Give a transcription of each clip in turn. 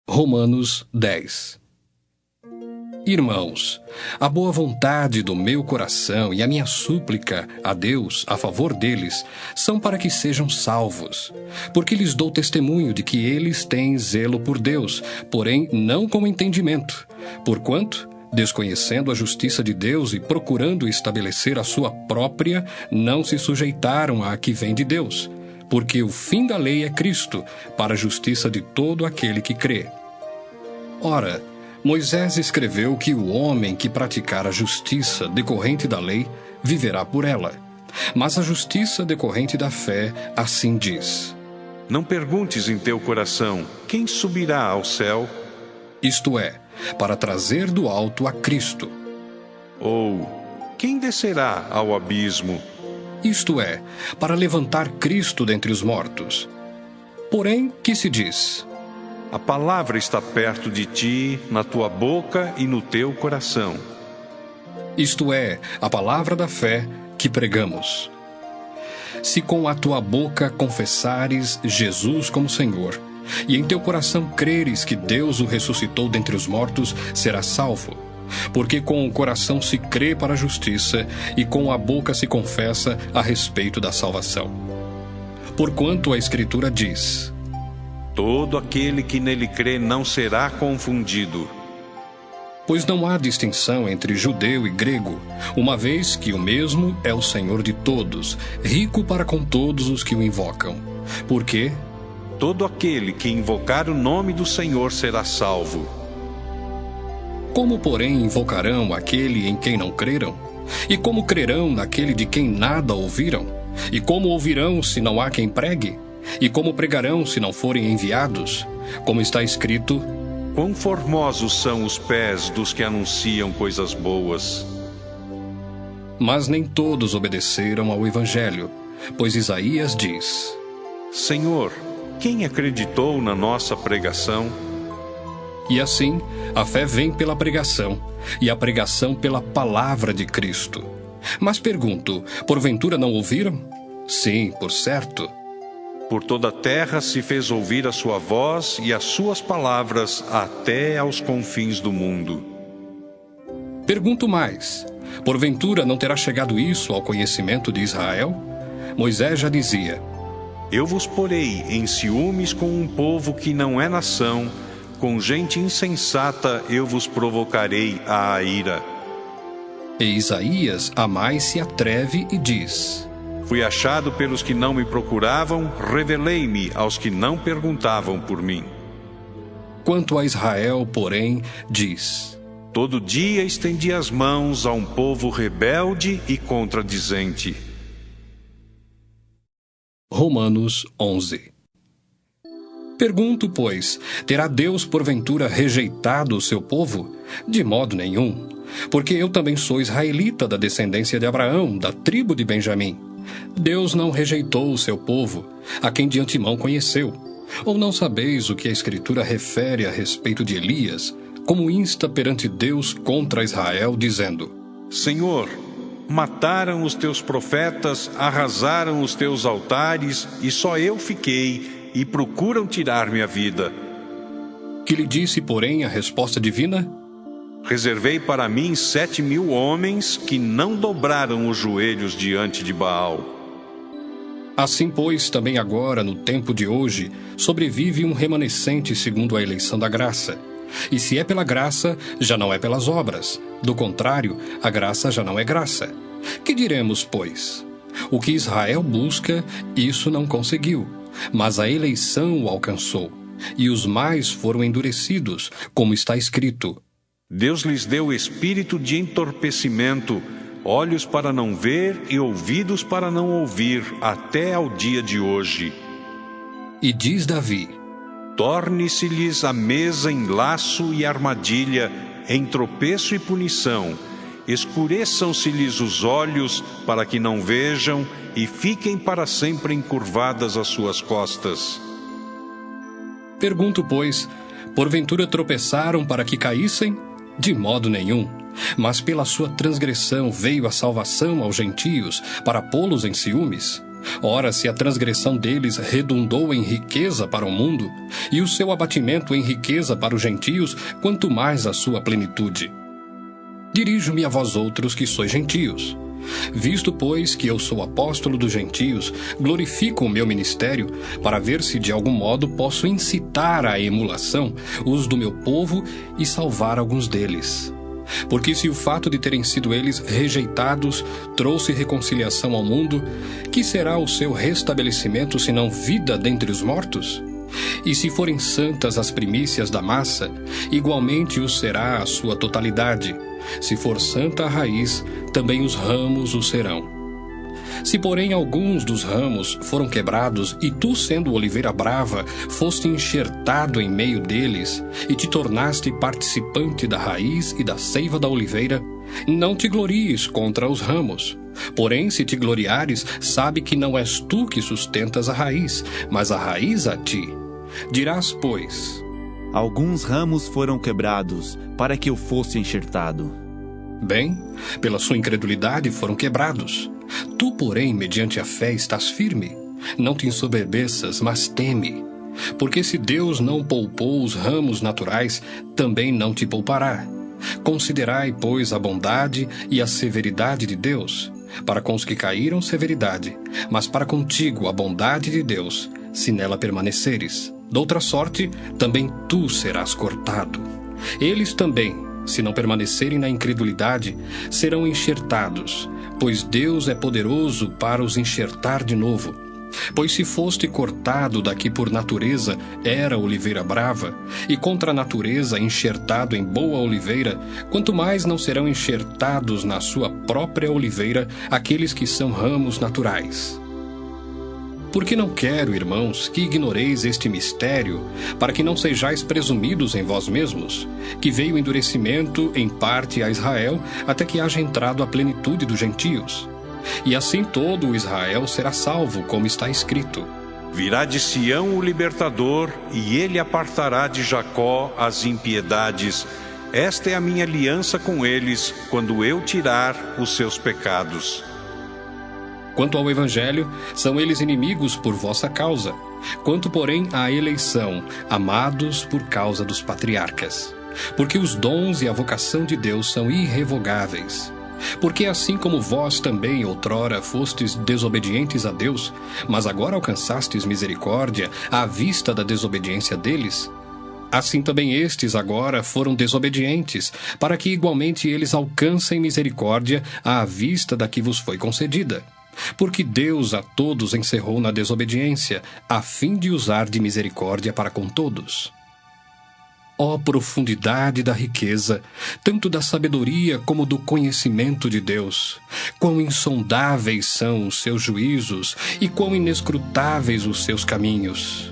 Romanos 10. Irmãos, a boa vontade do meu coração e a minha súplica a Deus a favor deles são para que sejam salvos, porque lhes dou testemunho de que eles têm zelo por Deus, porém não com entendimento, porquanto, desconhecendo a justiça de Deus e procurando estabelecer a sua própria, não se sujeitaram à que vem de Deus, porque o fim da lei é Cristo, para a justiça de todo aquele que crê. Ora, Moisés escreveu que o homem que praticar a justiça decorrente da lei viverá por ela. Mas a justiça decorrente da fé assim diz: Não perguntes em teu coração, quem subirá ao céu? Isto é, para trazer do alto a Cristo. Ou, quem descerá ao abismo? Isto é, para levantar Cristo dentre os mortos. Porém, que se diz? A palavra está perto de ti, na tua boca e no teu coração. Isto é, a palavra da fé que pregamos. Se com a tua boca confessares Jesus como Senhor, e em teu coração creres que Deus o ressuscitou dentre os mortos, serás salvo. Porque com o coração se crê para a justiça, e com a boca se confessa a respeito da salvação. Porquanto a Escritura diz: Todo aquele que nele crê não será confundido. Pois não há distinção entre judeu e grego, uma vez que o mesmo é o Senhor de todos, rico para com todos os que o invocam. Porque todo aquele que invocar o nome do Senhor será salvo. Como, porém, invocarão aquele em quem não creram? E como crerão naquele de quem nada ouviram? E como ouvirão se não há quem pregue? E como pregarão se não forem enviados? Como está escrito: Quão formosos são os pés dos que anunciam coisas boas. Mas nem todos obedeceram ao Evangelho, pois Isaías diz: Senhor, quem acreditou na nossa pregação? E assim, a fé vem pela pregação, e a pregação pela palavra de Cristo. Mas pergunto, porventura não ouviram? Sim, por certo. Por toda a terra se fez ouvir a sua voz e as suas palavras até aos confins do mundo. Pergunto mais, porventura não terá chegado isso ao conhecimento de Israel? Moisés já dizia: Eu vos porei em ciúmes com um povo que não é nação, com gente insensata eu vos provocarei à ira. E Isaías a mais se atreve e diz: Fui achado pelos que não me procuravam, revelei-me aos que não perguntavam por mim. Quanto a Israel, porém, diz: Todo dia estendi as mãos a um povo rebelde e contradizente. Romanos 11. Pergunto, pois, terá Deus porventura rejeitado o seu povo? De modo nenhum, porque eu também sou israelita da descendência de Abraão, da tribo de Benjamim. Deus não rejeitou o seu povo, a quem de antemão conheceu. Ou não sabeis o que a Escritura refere a respeito de Elias, como insta perante Deus contra Israel, dizendo: Senhor, mataram os teus profetas, arrasaram os teus altares, e só eu fiquei, e procuram tirar-me a vida. Que lhe disse, porém, a resposta divina? Reservei para mim 7.000 homens que não dobraram os joelhos diante de Baal. Assim, pois, também agora, no tempo de hoje, sobrevive um remanescente segundo a eleição da graça. E se é pela graça, já não é pelas obras. Do contrário, a graça já não é graça. Que diremos, pois? O que Israel busca, isso não conseguiu, mas a eleição o alcançou. E os mais foram endurecidos, como está escrito: Deus lhes deu espírito de entorpecimento, olhos para não ver e ouvidos para não ouvir, até ao dia de hoje. E diz Davi: Torne-se-lhes a mesa em laço e armadilha, em tropeço e punição. Escureçam-se-lhes os olhos, para que não vejam, e fiquem para sempre encurvadas as suas costas. Pergunto, pois, porventura tropeçaram para que caíssem? De modo nenhum. Mas pela sua transgressão veio a salvação aos gentios, para pô-los em ciúmes. Ora, se a transgressão deles redundou em riqueza para o mundo, e o seu abatimento em riqueza para os gentios, quanto mais a sua plenitude. Dirijo-me a vós outros que sois gentios. Visto, pois, que eu sou apóstolo dos gentios, glorifico o meu ministério, para ver se de algum modo posso incitar à emulação os do meu povo e salvar alguns deles. Porque se o fato de terem sido eles rejeitados trouxe reconciliação ao mundo, que será o seu restabelecimento senão vida dentre os mortos? E se forem santas as primícias da massa, igualmente o será a sua totalidade. Se for santa a raiz, também os ramos o serão. Se, porém, alguns dos ramos foram quebrados, e tu, sendo oliveira brava, foste enxertado em meio deles, e te tornaste participante da raiz e da seiva da oliveira, não te glories contra os ramos. Porém, se te gloriares, sabe que não és tu que sustentas a raiz, mas a raiz a ti. Dirás, pois: alguns ramos foram quebrados, para que eu fosse enxertado. Bem, pela sua incredulidade foram quebrados. Tu, porém, mediante a fé estás firme. Não te ensoberbeças, mas teme. Porque se Deus não poupou os ramos naturais, também não te poupará. Considerai, pois, a bondade e a severidade de Deus. Para com os que caíram, severidade, mas para contigo a bondade de Deus, se nela permaneceres. Doutra sorte, também tu serás cortado. Eles também, se não permanecerem na incredulidade, serão enxertados, pois Deus é poderoso para os enxertar de novo. Pois se foste cortado daqui por natureza, era oliveira brava, e contra a natureza enxertado em boa oliveira, quanto mais não serão enxertados na sua própria oliveira aqueles que são ramos naturais. Porque não quero, irmãos, que ignoreis este mistério, para que não sejais presumidos em vós mesmos, que veio o endurecimento em parte a Israel, até que haja entrado a plenitude dos gentios. E assim todo o Israel será salvo, como está escrito: virá de Sião o libertador, e ele apartará de Jacó as impiedades. Esta é a minha aliança com eles, quando eu tirar os seus pecados. Quanto ao Evangelho, são eles inimigos por vossa causa. Quanto, porém, à eleição, amados por causa dos patriarcas. Porque os dons e a vocação de Deus são irrevogáveis. Porque assim como vós também outrora fostes desobedientes a Deus, mas agora alcançastes misericórdia à vista da desobediência deles, assim também estes agora foram desobedientes, para que igualmente eles alcancem misericórdia à vista da que vos foi concedida. Porque Deus a todos encerrou na desobediência, a fim de usar de misericórdia para com todos. Ó profundidade da riqueza, tanto da sabedoria como do conhecimento de Deus! Quão insondáveis são os seus juízos e quão inescrutáveis os seus caminhos!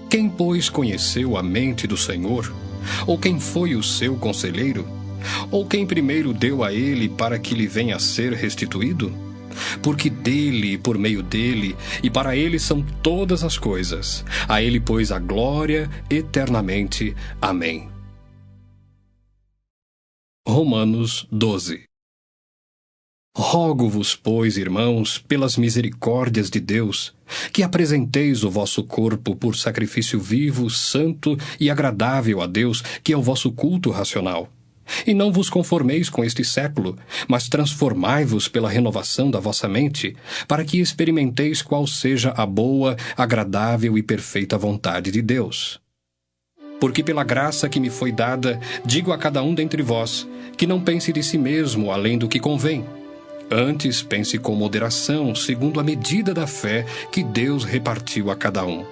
Quem, pois, conheceu a mente do Senhor? Ou quem foi o seu conselheiro? Ou quem primeiro deu a ele para que lhe venha a ser restituído? Porque dele, por meio dele, e para ele são todas as coisas. A ele, pois, a glória eternamente. Amém. Romanos 12. Rogo-vos, pois, irmãos, pelas misericórdias de Deus, que apresenteis o vosso corpo por sacrifício vivo, santo e agradável a Deus, que é o vosso culto racional. E não vos conformeis com este século, mas transformai-vos pela renovação da vossa mente, para que experimenteis qual seja a boa, agradável e perfeita vontade de Deus. Porque pela graça que me foi dada, digo a cada um dentre vós, que não pense de si mesmo além do que convém. Antes pense com moderação, segundo a medida da fé que Deus repartiu a cada um.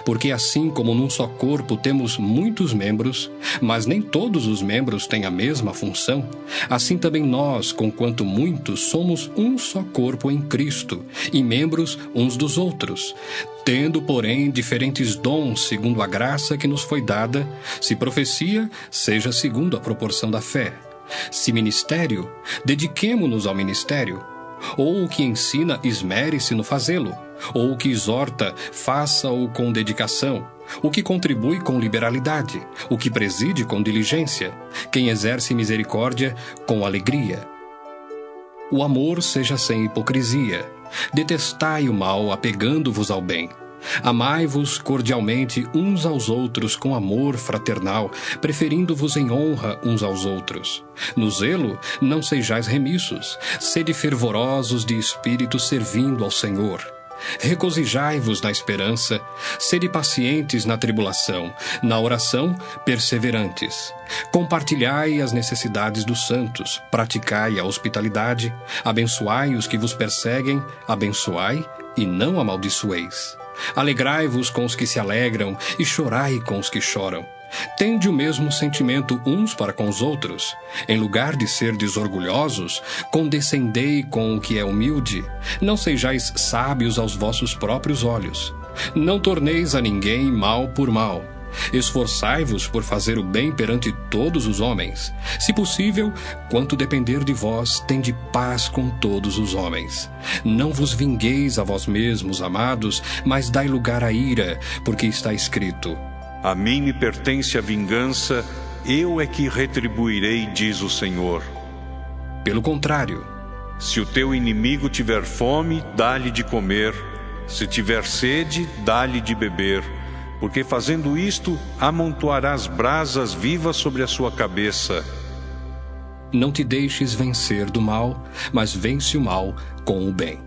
Porque assim como num só corpo temos muitos membros, mas nem todos os membros têm a mesma função, assim também nós, conquanto muitos, somos um só corpo em Cristo, e membros uns dos outros, tendo, porém, diferentes dons segundo a graça que nos foi dada, se profecia, seja segundo a proporção da fé. Se ministério, dediquemo-nos ao ministério. Ou o que ensina, esmere-se no fazê-lo. Ou o que exorta, faça-o com dedicação. O que contribui com liberalidade. O que preside com diligência. Quem exerce misericórdia, com alegria. O amor seja sem hipocrisia. Detestai o mal, apegando-vos ao bem. Amai-vos cordialmente uns aos outros com amor fraternal, preferindo-vos em honra uns aos outros. No zelo, não sejais remissos, sede fervorosos de espírito servindo ao Senhor. Regozijai-vos na esperança, sede pacientes na tribulação, na oração, perseverantes. Compartilhai as necessidades dos santos, praticai a hospitalidade, abençoai os que vos perseguem, abençoai e não amaldiçoeis. Alegrai-vos com os que se alegram e chorai com os que choram. Tende o mesmo sentimento uns para com os outros. Em lugar de serdes orgulhosos, condescendei com o que é humilde. Não sejais sábios aos vossos próprios olhos. Não torneis a ninguém mal por mal. Esforçai-vos por fazer o bem perante todos os homens. Se possível, quanto depender de vós, tende paz com todos os homens. Não vos vingueis a vós mesmos, amados, mas dai lugar à ira, porque está escrito: A mim me pertence a vingança, eu é que retribuirei, diz o Senhor. Pelo contrário, se o teu inimigo tiver fome, dá-lhe de comer. Se tiver sede, dá-lhe de beber. Porque fazendo isto, amontoarás brasas vivas sobre a sua cabeça. não te deixes vencer do mal, mas vence o mal com o bem.